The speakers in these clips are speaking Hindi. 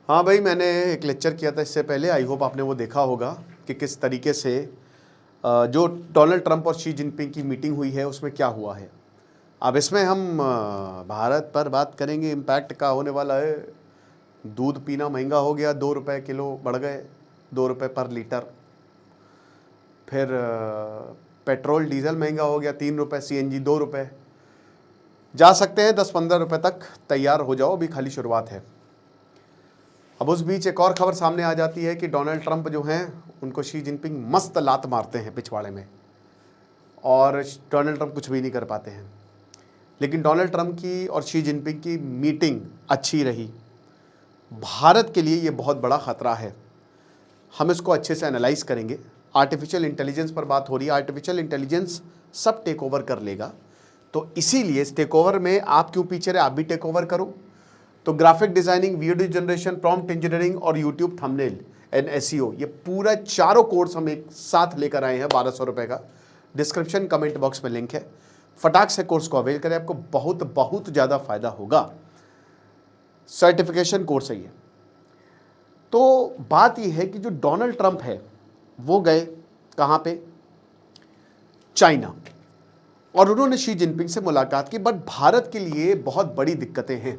हाँ भाई, मैंने एक लेक्चर किया था इससे पहले, आई होप आपने वो देखा होगा कि किस तरीके से जो डोनाल्ड ट्रंप और शी जिनपिंग की मीटिंग हुई है उसमें क्या हुआ है। अब इसमें हम भारत पर बात करेंगे, इम्पैक्ट का होने वाला है। दूध पीना महंगा हो गया, 2 रुपये किलो बढ़ गए, 2 रुपये पर लीटर। फिर पेट्रोल डीजल महंगा हो गया, 3 रुपये, CNG 2 रुपये। जा सकते हैं 10-15 रुपये तक, तैयार हो जाओ, अभी खाली शुरुआत है। अब उस बीच एक और खबर सामने आ जाती है कि डोनाल्ड ट्रंप जो हैं उनको शी जिनपिंग मस्त लात मारते हैं पिछवाड़े में, और डोनाल्ड ट्रंप कुछ भी नहीं कर पाते हैं। लेकिन डोनाल्ड ट्रंप की और शी जिनपिंग की मीटिंग अच्छी रही। भारत के लिए ये बहुत बड़ा ख़तरा है, हम इसको अच्छे से एनालाइज करेंगे। आर्टिफिशियल इंटेलिजेंस पर बात हो रही है, आर्टिफिशियल इंटेलिजेंस सब टेक ओवर कर लेगा, तो इसीलिए इस टेक ओवर में आप क्यों पीछे रहे, आप भी टेक ओवर करो। तो graphic designing, video generation, prompt engineering और यूट्यूब थंबनेल एंड SEO, ये पूरा चारों कोर्स हम एक साथ लेकर आए हैं 1200 रुपये का। डिस्क्रिप्शन कमेंट बॉक्स में लिंक है, फटाक से कोर्स को अवेल करें, आपको बहुत बहुत ज़्यादा फायदा होगा। सर्टिफिकेशन कोर्स है ये। तो बात यह है कि जो डोनाल्ड ट्रंप है वो गए कहाँ पे, चाइना, और उन्होंने शी जिनपिंग से मुलाकात की। बट भारत के लिए बहुत बड़ी दिक्कतें हैं।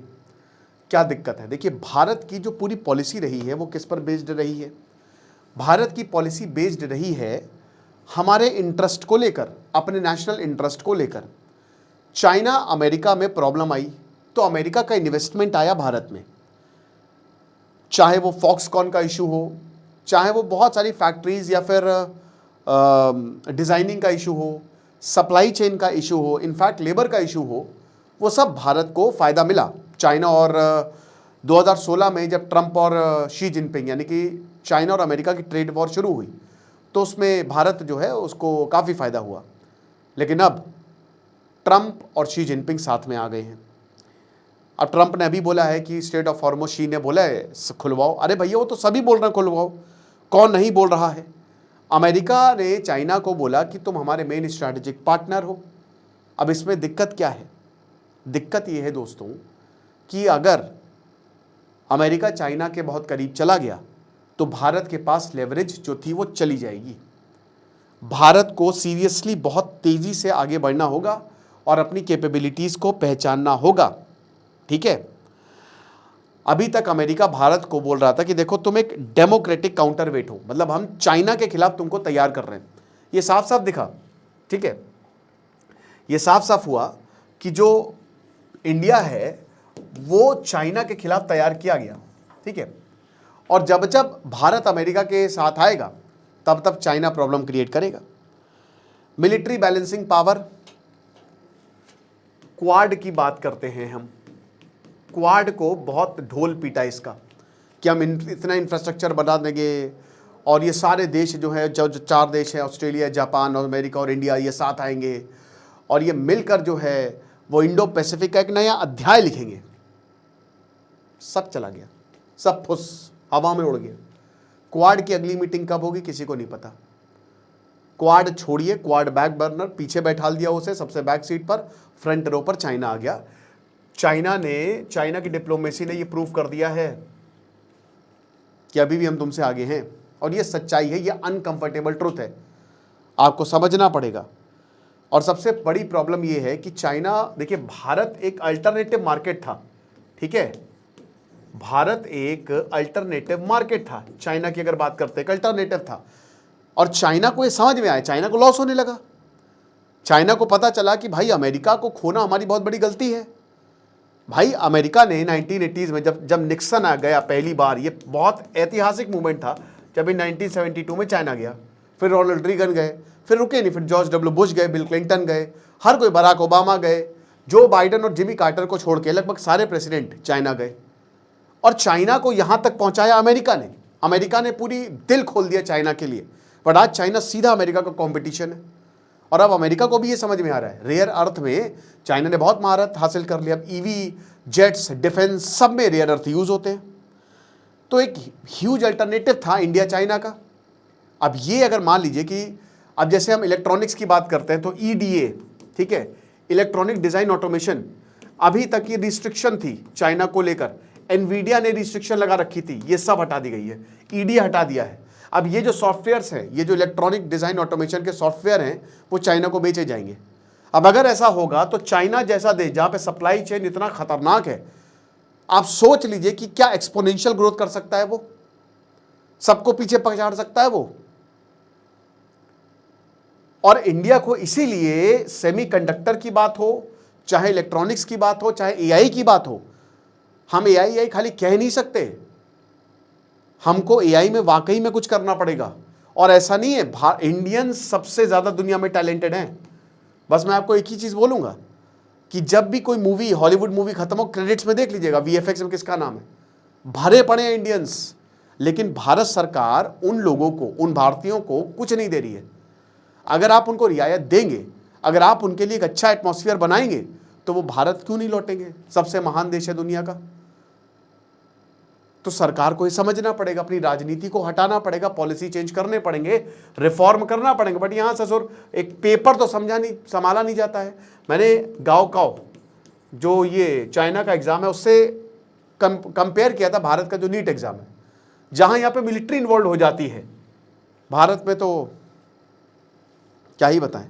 क्या दिक्कत है? देखिए, भारत की जो पूरी पॉलिसी रही है वो किस पर बेस्ड रही है? भारत की पॉलिसी बेस्ड रही है हमारे इंटरेस्ट को लेकर, अपने नेशनल इंटरेस्ट को लेकर। चाइना अमेरिका में प्रॉब्लम आई तो अमेरिका का इन्वेस्टमेंट आया भारत में, चाहे वो फॉक्सकॉन का इशू हो, चाहे वो बहुत सारी फैक्ट्रीज या फिर डिज़ाइनिंग का इशू हो, सप्लाई चेन का इशू हो, इनफैक्ट लेबर का इशू हो, वो सब भारत को फ़ायदा मिला। चाइना और 2016 में जब ट्रंप और शी जिनपिंग यानी कि चाइना और अमेरिका की ट्रेड वॉर शुरू हुई तो उसमें भारत जो है उसको काफ़ी फ़ायदा हुआ। लेकिन अब ट्रंप और शी जिनपिंग साथ में आ गए हैं। अब ट्रंप ने अभी बोला है कि स्टेट ऑफ हॉर्मुज़, शी ने बोला है खुलवाओ। अरे भैया, वो तो सभी बोल रहे हैं खुलवाओ, कौन नहीं बोल रहा है? अमेरिका ने चाइना को बोला कि तुम हमारे मेन स्ट्रैटेजिक पार्टनर हो। अब इसमें दिक्कत क्या है? दिक्कत ये है दोस्तों कि अगर अमेरिका चाइना के बहुत करीब चला गया तो भारत के पास लेवरेज जो थी वो चली जाएगी। भारत को सीरियसली बहुत तेज़ी से आगे बढ़ना होगा और अपनी कैपेबिलिटीज़ को पहचानना होगा। ठीक है, अभी तक अमेरिका भारत को बोल रहा था कि देखो तुम एक डेमोक्रेटिक काउंटरवेट हो, मतलब हम चाइना के खिलाफ तुमको तैयार कर रहे हैं। ये साफ साफ दिखा। ठीक है, ये साफ साफ हुआ कि जो इंडिया है वो चाइना के खिलाफ तैयार किया गया। ठीक है, और जब जब भारत अमेरिका के साथ आएगा तब तब चाइना प्रॉब्लम क्रिएट करेगा। मिलिट्री बैलेंसिंग पावर, क्वाड की बात करते हैं हम। क्वाड को बहुत ढोल पीटा इसका कि हम इतना इंफ्रास्ट्रक्चर बना देंगे और ये सारे देश जो है, जो 4 देश हैं, ऑस्ट्रेलिया, जापान और अमेरिका और इंडिया, ये साथ आएंगे और ये मिलकर जो है वो इंडो पैसिफिक का एक नया अध्याय लिखेंगे। सब चला गया, सब फुस हवा में उड़ गया। क्वाड की अगली मीटिंग कब होगी किसी को नहीं पता। क्वाड छोड़िए, क्वाड बैक बर्नर, पीछे बैठा दिया उसे सबसे बैक सीट पर, फ्रंट रो पर चाइना आ गया। चाइना की डिप्लोमेसी ने ये प्रूव कर दिया है कि अभी भी हम तुमसे आगे हैं, और ये सच्चाई है, ये अनकंफर्टेबल ट्रुथ है, आपको समझना पड़ेगा। और सबसे बड़ी प्रॉब्लम ये है कि चाइना, देखिए भारत एक अल्टरनेटिव मार्केट था। ठीक है, भारत एक अल्टरनेटिव मार्केट था, चाइना की अगर बात करते एक अल्टरनेटिव था, और चाइना को ये समझ में आया, चाइना को लॉस होने लगा। चाइना को पता चला कि भाई अमेरिका को खोना हमारी बहुत बड़ी गलती है। भाई अमेरिका ने 1980s में जब निक्सन आ गया पहली बार, ये बहुत ऐतिहासिक मूवमेंट था, जब इन 1972 में चाइना गया, फिर रोनाल्ड रीगन गए, फिर रुके नहीं, फिर जॉर्ज W बुश गए, बिल क्लिंटन गए, हर कोई, बराक ओबामा गए, जो बाइडन और जिमी कार्टर को छोड़ के लगभग सारे प्रेसिडेंट चाइना गए। और चाइना को यहाँ तक पहुँचाया अमेरिका ने पूरी दिल खोल दिया चाइना के लिए। बट आज चाइना सीधा अमेरिका का कॉम्पिटिशन है, और अब अमेरिका को भी ये समझ में आ रहा है, रेयर अर्थ में चाइना ने बहुत महारत हासिल कर लिया। अब EV, जेट्स, डिफेंस, सब में रेयर अर्थ यूज़ होते हैं। तो एक ह्यूज अल्टरनेटिव था इंडिया चाइना का। अब ये अगर मान लीजिए कि अब जैसे हम इलेक्ट्रॉनिक्स की बात करते हैं तो EDA, ठीक है, इलेक्ट्रॉनिक डिज़ाइन ऑटोमेशन, अभी तक की रिस्ट्रिक्शन थी चाइना को लेकर। एनवीडिया ने रिस्ट्रिक्शन लगा रखी थी, ये सब हटा दी गई है, ईडी हटा दिया है। अब ये जो सॉफ्टवेयर्स हैं, ये जो इलेक्ट्रॉनिक डिज़ाइन ऑटोमेशन के सॉफ्टवेयर हैं, वो चाइना को बेचे जाएंगे। अब अगर ऐसा होगा तो चाइना जैसा देश जहाँ पे सप्लाई चेन इतना खतरनाक है, आप सोच लीजिए कि क्या एक्सपोनेंशियल ग्रोथ कर सकता है वो, सबको पीछे पछाड़ सकता है वो। और इंडिया को इसीलिए सेमीकंडक्टर की बात हो, चाहे इलेक्ट्रॉनिक्स की बात हो, चाहे एआई की बात हो, हम एआई खाली कह नहीं सकते, हमको एआई में वाकई में कुछ करना पड़ेगा। और ऐसा नहीं है, इंडियन सबसे ज़्यादा दुनिया में टैलेंटेड हैं। बस मैं आपको एक ही चीज़ बोलूँगा कि जब भी कोई मूवी, हॉलीवुड मूवी खत्म हो, क्रेडिट्स में देख लीजिएगा वीएफएक्स में किसका नाम है, भरे पड़े हैं इंडियंस। लेकिन भारत सरकार उन लोगों को, उन भारतीयों को कुछ नहीं दे रही है। अगर आप उनको रियायत देंगे, अगर आप उनके लिए एक अच्छा एटमॉस्फेयर बनाएंगे, तो वो भारत क्यों नहीं लौटेंगे, सबसे महान देश है दुनिया का। तो सरकार को ये समझना पड़ेगा, अपनी राजनीति को हटाना पड़ेगा, पॉलिसी चेंज करने पड़ेंगे, रिफॉर्म करना पड़ेंगे। बट यहाँ ससुर एक पेपर तो संभाला नहीं जाता है। मैंने गाँव जो ये चाइना का एग्ज़ाम है उससे कंपेयर किया था भारत का जो नीट एग्ज़ाम है, जहाँ यहाँ पे मिलिट्री इन्वॉल्व हो जाती है। भारत में तो क्या ही बताएं।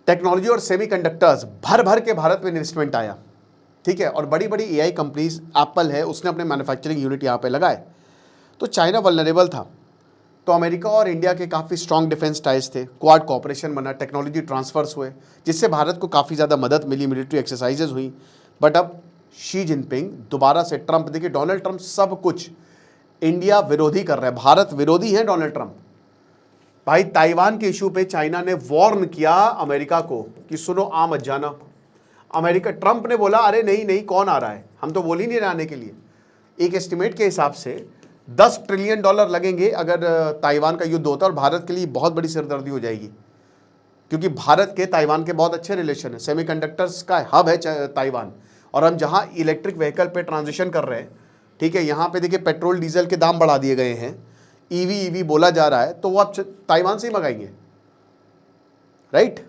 टेक्नोलॉजी और सेमीकंडक्टर्स भर भर के भारत में इन्वेस्टमेंट आया, ठीक है। और बड़ी बड़ी एआई कंपनीज, एप्पल है, उसने अपने मैन्युफैक्चरिंग यूनिट यहाँ पे लगाए। तो चाइना वल्नरेबल था, तो अमेरिका और इंडिया के काफ़ी स्ट्रॉन्ग डिफेंस टाइज थे, क्वाड कॉपरेशन बना, टेक्नोलॉजी ट्रांसफर्स हुए, जिससे भारत को काफ़ी ज़्यादा मदद मिली, मिलिट्री एक्सरसाइजेज हुई। बट अब शी जिनपिंग दोबारा से, ट्रंप, देखिए डोनाल्ड ट्रंप सब कुछ इंडिया विरोधी कर रहा है, भारत विरोधी है डोनाल्ड ट्रंप। भाई ताइवान के इशू पे चाइना ने वार्न किया अमेरिका को कि सुनो आ मत जाना। अमेरिका, ट्रंप ने बोला अरे नहीं नहीं, कौन आ रहा है, हम तो बोल ही नहीं रहे आने के लिए। एक एस्टिमेट के हिसाब से $10 ट्रिलियन लगेंगे अगर ताइवान का युद्ध होता है, और भारत के लिए बहुत बड़ी सिरदर्दी हो जाएगी, क्योंकि भारत के ताइवान के बहुत अच्छे रिलेशन है, सेमीकंडक्टर्स का हब है ताइवान। और हम जहाँ इलेक्ट्रिक व्हीकल पे ट्रांजिशन कर रहे हैं, ठीक है, यहाँ पे देखिए पेट्रोल डीजल के दाम बढ़ा दिए गए हैं, ईवी बोला जा रहा है, तो वो आप ताइवान से ही मंगाएंगे, राइट।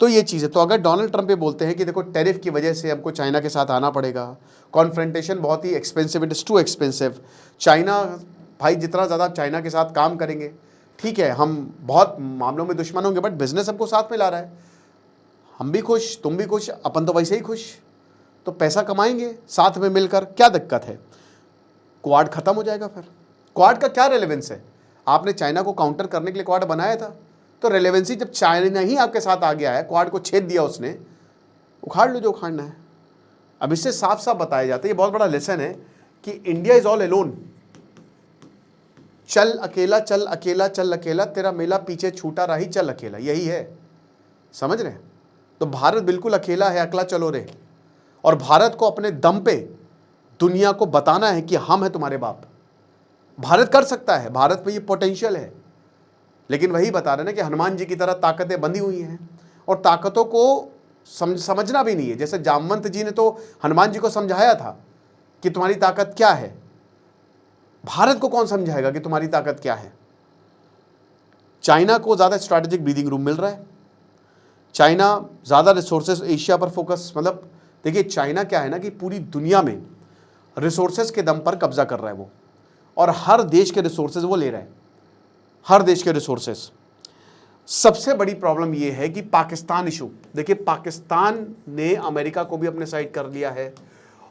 तो ये चीज़ है। तो अगर डोनाल्ड ट्रंप ये बोलते हैं कि देखो टैरिफ की वजह से हमको चाइना के साथ आना पड़ेगा, कॉन्फ्रंटेशन बहुत ही expensive, it is too expensive, China, भाई जितना ज़्यादा चाइना के साथ काम करेंगे, ठीक है, हम बहुत मामलों में दुश्मन होंगे, बट बिजनेस हमको साथ में ला रहा है, हम भी खुश, तुम भी खुश, अपन तो वैसे ही खुश, तो पैसा कमाएंगे साथ में मिलकर, क्या दिक्कत है। क्वाड खत्म हो जाएगा फिर। क्वाड का क्या रेलेवेंस है, आपने चाइना को काउंटर करने के लिए क्वाड बनाया था, तो रेलेवेंसी जब चाइना ही आपके साथ आ गया है, क्वाड को छेद दिया उसने, उखाड़ लो जो उखाड़ना है। अब इससे साफ साफ बताया जाता है, ये बहुत बड़ा लेसन है कि इंडिया इज ऑल एलोन, चल अकेला चल अकेला चल अकेला, तेरा मेला पीछे छूटा रही चल अकेला, यही है, समझ रहे हैं। तो भारत बिल्कुल अकेला है, अकेला चलो रे। और भारत को अपने दम पे दुनिया को बताना है कि हम हैं तुम्हारे बाप। भारत कर सकता है, भारत में ये पोटेंशियल है, लेकिन वही बता रहे ना कि हनुमान जी की तरह ताकतें बंधी हुई हैं, और ताकतों को समझना भी नहीं है। जैसे जामवंत जी ने तो हनुमान जी को समझाया था कि तुम्हारी ताकत क्या है, भारत को कौन समझाएगा कि तुम्हारी ताकत क्या है। चाइना को ज़्यादा स्ट्रैटेजिक ब्रीदिंग रूम मिल रहा है, चाइना ज़्यादा रिसोर्सेज एशिया पर फोकस, मतलब देखिए चाइना क्या है ना कि पूरी दुनिया में रिसोर्सेज के दम पर कब्जा कर रहा है वो, और हर देश के रिसोर्सेज वो ले रहा है, हर देश के रिसोर्सेज। सबसे बड़ी प्रॉब्लम ये है कि पाकिस्तान इशू, देखिए पाकिस्तान ने अमेरिका को भी अपने साइड कर लिया है,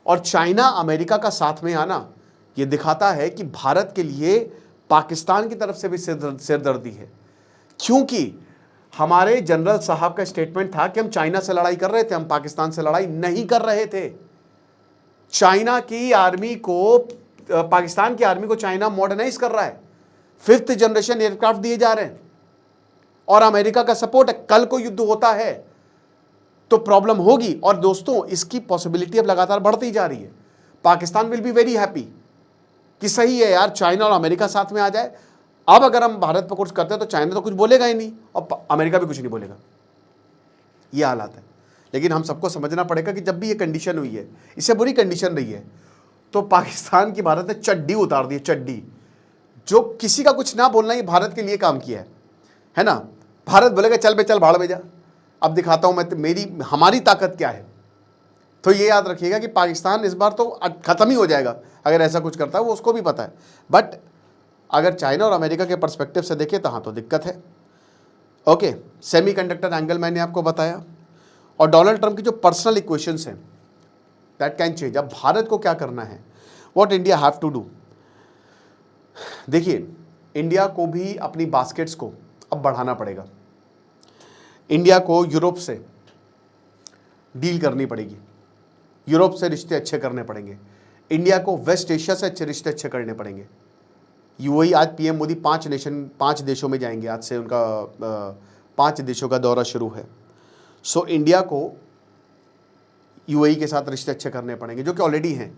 और चाइना अमेरिका का साथ में आना ये दिखाता है कि भारत के लिए पाकिस्तान की तरफ से भी सिरदर्दी है। क्योंकि हमारे जनरल साहब का स्टेटमेंट था कि हम चाइना से लड़ाई कर रहे थे, हम पाकिस्तान से लड़ाई नहीं कर रहे थे। चाइना की आर्मी को, पाकिस्तान की आर्मी को चाइना मॉडर्नाइज कर रहा है, 5th जनरेशन एयरक्राफ्ट दिए जा रहे हैं, और अमेरिका का सपोर्ट है। कल को युद्ध होता है तो प्रॉब्लम होगी, और दोस्तों इसकी पॉसिबिलिटी अब लगातार बढ़ती जा रही है। Pakistan will be very happy कि सही है यार, चाइना और अमेरिका साथ में आ जाए। अब अगर हम भारत पर कुछ करते हैं तो चाइना तो कुछ बोलेगा ही नहीं, और अमेरिका भी कुछ नहीं बोलेगा, ये हालात है। लेकिन हम सबको समझना पड़ेगा कि जब भी ये कंडीशन हुई है, इससे बुरी कंडीशन रही है, तो पाकिस्तान की भारत ने चड्डी उतार दी, चड्डी, जो किसी का कुछ ना बोलना, ये भारत के लिए काम किया है ना। भारत बोलेगा चल बे चल भाड़ में जा, अब दिखाता हूं मैं हमारी ताकत क्या है। तो ये याद रखिएगा कि पाकिस्तान इस बार तो ख़त्म ही हो जाएगा अगर ऐसा कुछ करता है, वो उसको भी पता है। बट अगर चाइना और अमेरिका के पर्सपेक्टिव से देखें तो हाँ, तो दिक्कत है। ओके, सेमीकंडक्टर एंगल मैंने आपको बताया, और डोनाल्ड ट्रंप की जो पर्सनल इक्वेशंस हैं दैट कैन चेंज। अब भारत को क्या करना है, what India have to do. देखिए, इंडिया को भी अपनी बास्केट्स को अब बढ़ाना पड़ेगा। इंडिया को यूरोप से डील करनी पड़ेगी, यूरोप से रिश्ते अच्छे करने पड़ेंगे। इंडिया को वेस्ट एशिया से अच्छे रिश्ते अच्छे करने पड़ेंगे। वही आज पीएम मोदी 5 देशों में जाएंगे, आज से उनका 5 देशों का दौरा शुरू है। सो इंडिया को यूएई के साथ रिश्ते अच्छे करने पड़ेंगे, जो कि ऑलरेडी हैं।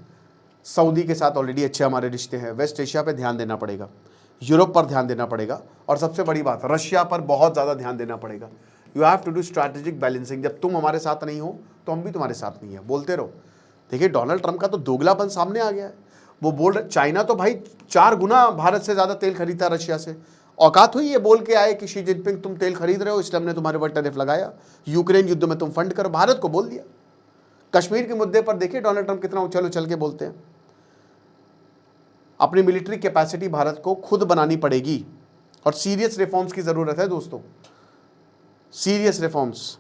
सऊदी के साथ ऑलरेडी अच्छे हमारे रिश्ते हैं। वेस्ट एशिया पे ध्यान देना पड़ेगा, यूरोप पर ध्यान देना पड़ेगा, और सबसे बड़ी बात रशिया पर बहुत ज़्यादा ध्यान देना पड़ेगा। You have to do strategic balancing. जब तुम हमारे साथ नहीं हो तो हम भी तुम्हारे साथ नहीं है, बोलते रहो। देखिए, डोनाल्ड ट्रंप का तो दोगलापन सामने आ गया है। वो बोल रहे, चाइना तो भाई 4 गुना भारत से ज़्यादा तेल खरीदता है रशिया से। औकात हुई ये बोल के आए कि शी जिनपिंग तुम तेल खरीद रहे हो इसलिए हमने तुम्हारे पर टैरिफ लगाया, यूक्रेन युद्ध में तुम फंड करो। भारत को बोल दिया। कश्मीर के मुद्दे पर देखिए डोनाल्ड ट्रंप कितना उछल उछल के बोलते हैं। अपनी मिलिट्री कैपेसिटी भारत को खुद बनानी पड़ेगी, और सीरियस रिफॉर्म्स की ज़रूरत है दोस्तों, सीरियस रिफॉर्म्स।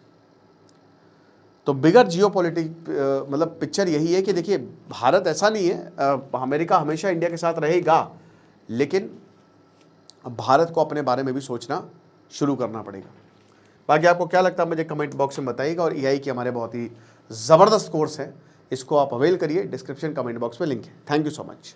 तो बिगर जियोपॉलिटिक मतलब पिक्चर यही है कि देखिए, भारत ऐसा नहीं है, अमेरिका हमेशा इंडिया के साथ रहेगा, लेकिन भारत को अपने बारे में भी सोचना शुरू करना पड़ेगा। बाकी आपको क्या लगता है मुझे कमेंट बॉक्स में बताइएगा। और एआई के हमारे बहुत ही ज़बरदस्त कोर्स है, इसको आप अवेल करिए। डिस्क्रिप्शन कमेंट बॉक्स में लिंक है। Thank you so much.